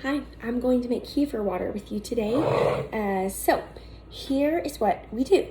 Hi, I'm going to make kefir water with you today. So here is what we do.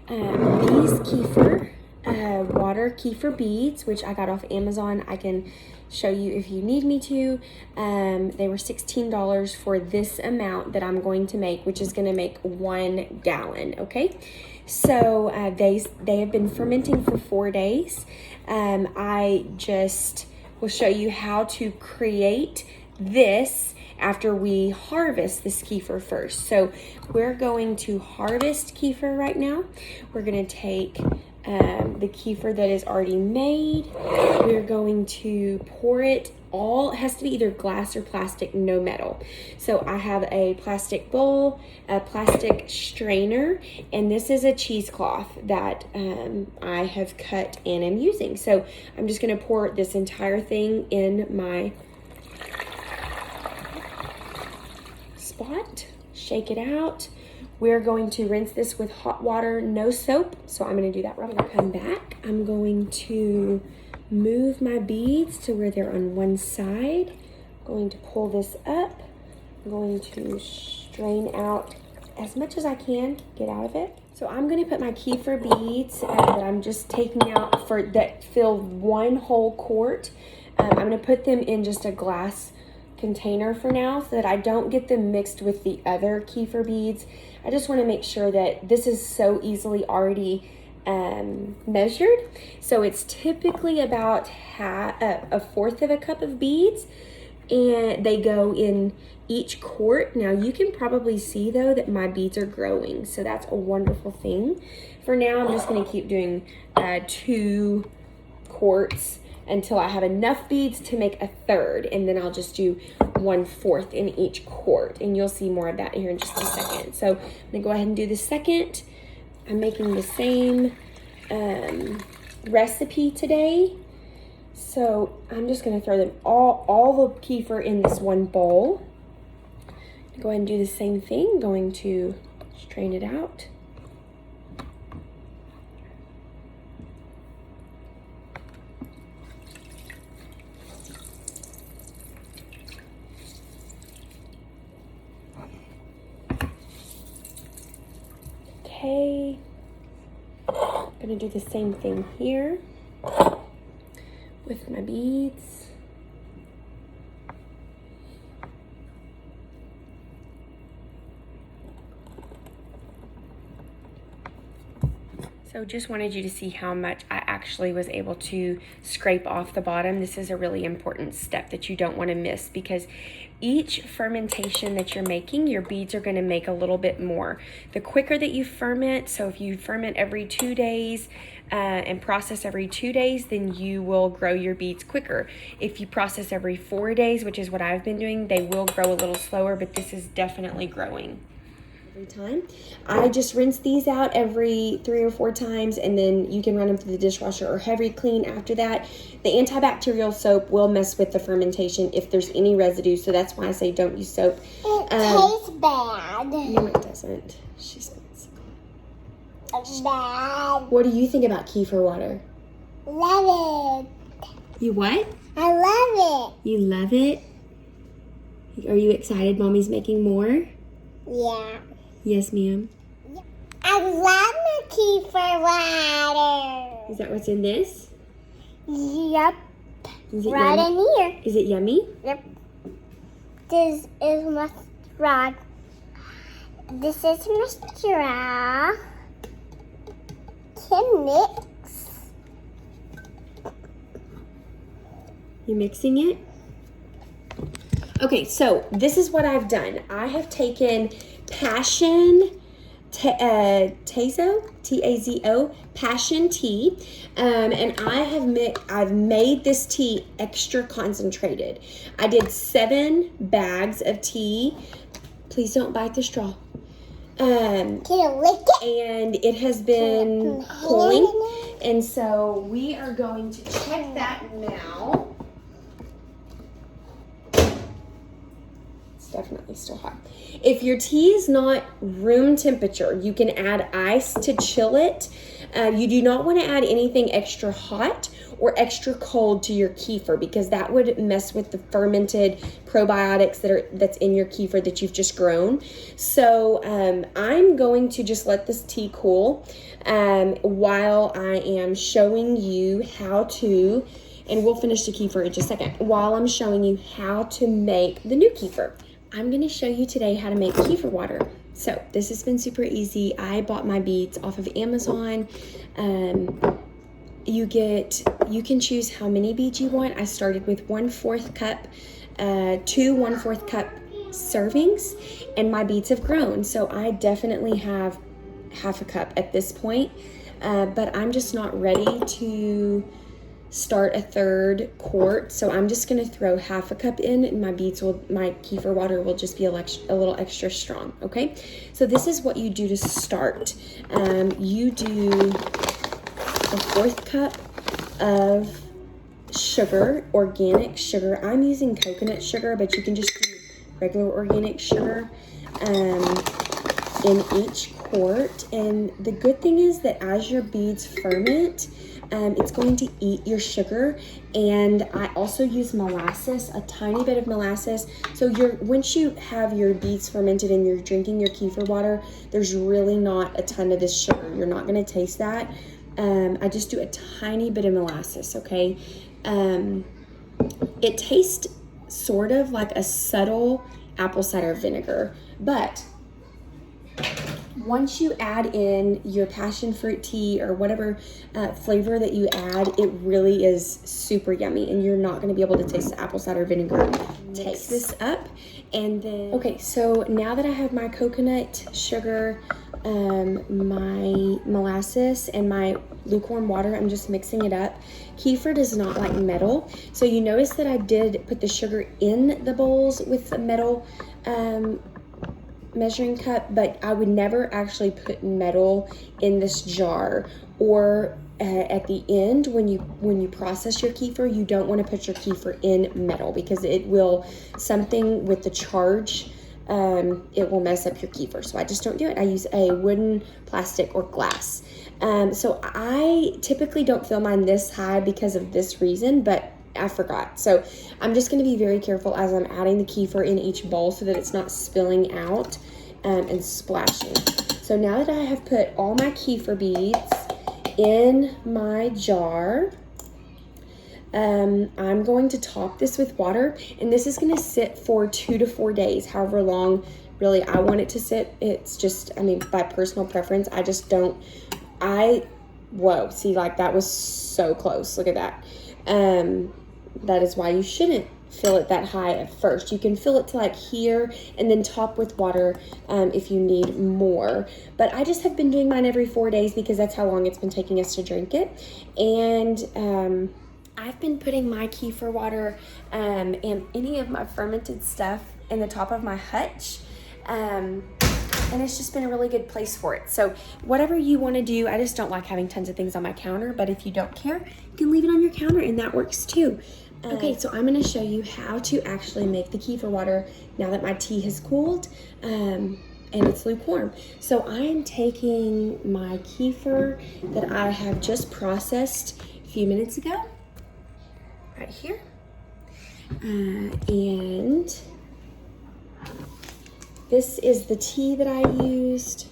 These kefir kefir beads, which I got off Amazon. I can show you if you need me to. They were $16 for this amount that I'm going to make, which is going to make 1 gallon. Okay, so they have been fermenting for 4 days. I just will show you how to create this after we harvest this kefir first. So we're going to harvest kefir right now. We're going to take the kefir that is already made. We're going to pour it all. It has to be either glass or plastic, no metal. So I have a plastic bowl, a plastic strainer, and this is a cheesecloth that I have cut and am using. So I'm just going to pour this entire thing in my spot, shake it out. We're going to rinse this with hot water, no soap. So I'm going to do that. I'm going to come back. I'm going to move my beads to where they're on one side. I'm going to pull this up. I'm going to strain out as much as I can, get out of it. So I'm going to put my kefir beads that I'm just taking out that fill 1 whole quart. I'm going to put them in just a glass container for now so that I don't get them mixed with the other kefir beads. I just want to make sure that this is so easily already measured. So it's typically about a fourth of a cup of beads, and they go in each quart. Now you can probably see though that my beads are growing, so that's a wonderful thing. For now, I'm just going to keep doing 2 quarts until I have enough beads to make a third, and then I'll just do 1/4 in each quart, and you'll see more of that here in just a second. So I'm gonna go ahead and do the second. I'm making the same recipe today, so I'm just gonna throw them all the kefir in this one bowl. Go ahead and do the same thing. Going to strain it out. Okay, I'm gonna do the same thing here with my beads. So just wanted you to see how much I actually was able to scrape off the bottom. This is a really important step that you don't want to miss, because each fermentation that you're making, your beads are going to make a little bit more. The quicker that you ferment, so if you ferment every 2 days and process every 2 days, then you will grow your beads quicker. If you process every 4 days, which is what I've been doing, they will grow a little slower, but this is definitely growing. Every time. I just rinse these out every 3 or 4 times, and then you can run them through the dishwasher or heavy clean after that. The antibacterial soap will mess with the fermentation if there's any residue, so that's why I say don't use soap. It tastes bad. No, it doesn't. She smells bad. What do you think about kefir water? Love it. You what? I love it. You love it? Are you excited Mommy's making more? Yeah. Yes, ma'am. I love the kefir water. Is that what's in this? Yep. Is it Right yummy? in here. Is it yummy? Yep. This is my straw. This is my straw. Can mix. You mixing it? Okay, so this is what I've done. I have taken Passion Tazo, T-A-Z-O, Passion tea, and I've made this tea extra concentrated. I did 7 bags of tea. Please don't bite the straw. Can you lick it? And it has been pulling, and so we are going to check that now. Definitely still hot. If your tea is not room temperature, you can add ice to chill it. You do not want to add anything extra hot or extra cold to your kefir, because that would mess with the fermented probiotics that's in your kefir that you've just grown. So I'm going to just let this tea cool while I am showing you how to, and we'll finish the kefir in just a second, while I'm showing you how to make the new kefir. I'm going to show you today how to make kefir water. So this has been super easy. I bought my beads off of Amazon. You can choose how many beads you want. I started with 1/4 cup, 2 1/4 cup servings, and my beads have grown. So I definitely have half a cup at this point, but I'm just not ready to start a 3rd quart, so I'm just going to throw half a cup in, and my kefir water will just be a little extra strong. Okay, so this is what you do to start. You do a 1/4 cup of sugar, organic sugar. I'm using coconut sugar, but you can just do regular organic sugar in each quart. And the good thing is that as your beads ferment, it's going to eat your sugar. And I also use molasses, a tiny bit of molasses. So once you have your beads fermented and you're drinking your kefir water, there's really not a ton of this sugar. You're not going to taste that. I just do a tiny bit of molasses, okay? It tastes sort of like a subtle apple cider vinegar, but once you add in your passion fruit tea or whatever flavor that you add, it really is super yummy, and you're not going to be able to taste the apple cider vinegar. Mix this up, and then okay, so now that I have my coconut sugar, my molasses, and my lukewarm water, I'm just mixing it up. Kefir does not like metal, so you notice that I did put the sugar in the bowls with the metal measuring cup, but I would never actually put metal in this jar, or at the end when you process your kefir, you don't want to put your kefir in metal, because it will, something with the charge, it will mess up your kefir. So I just don't do it. I use a wooden, plastic, or glass. So I typically don't fill mine this high because of this reason, but I forgot. So I'm just going to be very careful as I'm adding the kefir in each bowl so that it's not spilling out and splashing. So now that I have put all my kefir beads in my jar, I'm going to top this with water, and this is going to sit for 2 to 4 days, however long really I want it to sit. It's just, I mean, by personal preference. I just don't, whoa, see, like that was so close. Look at that. That is why you shouldn't fill it that high at first. You can fill it to like here and then top with water if you need more. But I just have been doing mine every 4 days because that's how long it's been taking us to drink it. And I've been putting my kefir water and any of my fermented stuff in the top of my hutch. And it's just been a really good place for it. So whatever you want to do, I just don't like having tons of things on my counter, but if you don't care, you can leave it on your counter and that works too. Okay, so I'm going to show you how to actually make the kefir water now that my tea has cooled and it's lukewarm. So I am taking my kefir that I have just processed a few minutes ago, right here, and this is the tea that I used.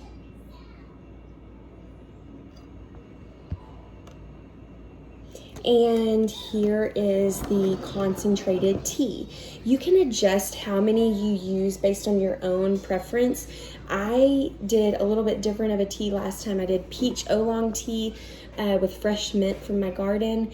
And here is the concentrated tea. You can adjust how many you use based on your own preference. I did a little bit different of a tea last time. I did peach oolong tea with fresh mint from my garden.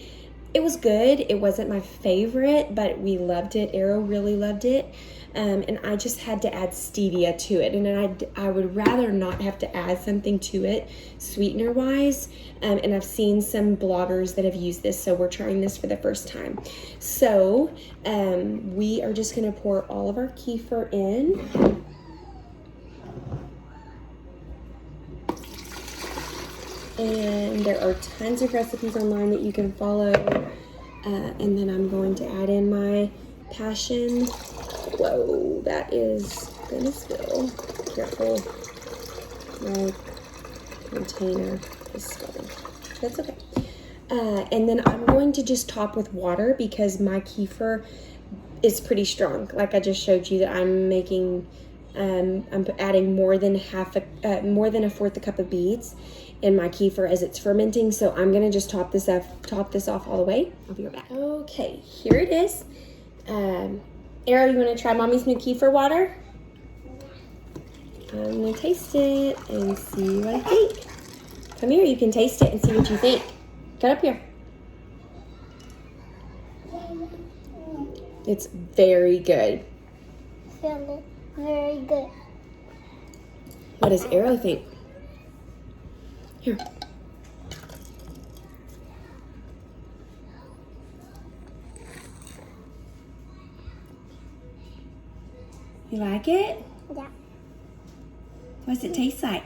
It was good. It wasn't my favorite, but we loved it. Arrow really loved it. And I just had to add stevia to it. And I would rather not have to add something to it sweetener wise. And I've seen some bloggers that have used this, so we're trying this for the first time. So we are just gonna pour all of our kefir in. And there are tons of recipes online that you can follow. And then I'm going to add in my passion. Whoa, that is gonna spill. Careful. My container is spilling. That's okay. And then I'm going to just top with water because my kefir is pretty strong. Like I just showed you that I'm making, I'm adding more than a fourth a cup of beads in my kefir as it's fermenting. So I'm gonna just top this off all the way. I'll be right back. Okay, here it is. Arrow, you wanna try mommy's new kefir water? I'm gonna taste it and see what I think. Come here, you can taste it and see what you think. Get up here. It's very good. Very good. What does Arrow think? Here. You like it? Yeah. What does it taste like?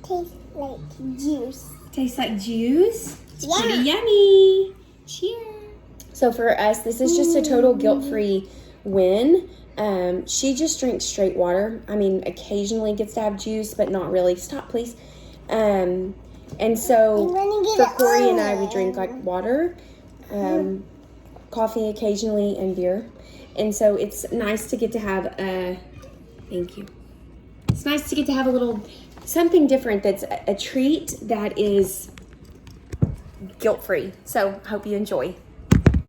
Tastes like juice. Tastes like juice? Yeah. Pretty yummy. Cheers. So for us, this is just a total guilt-free win. She just drinks straight water. I mean, occasionally gets to have juice, but not really. Stop, please. And so for Corey and I, we drink like water, coffee occasionally, and beer. And so it's nice to get to have thank you. It's nice to get to have a little something different that's a treat that is guilt-free. So I hope you enjoy.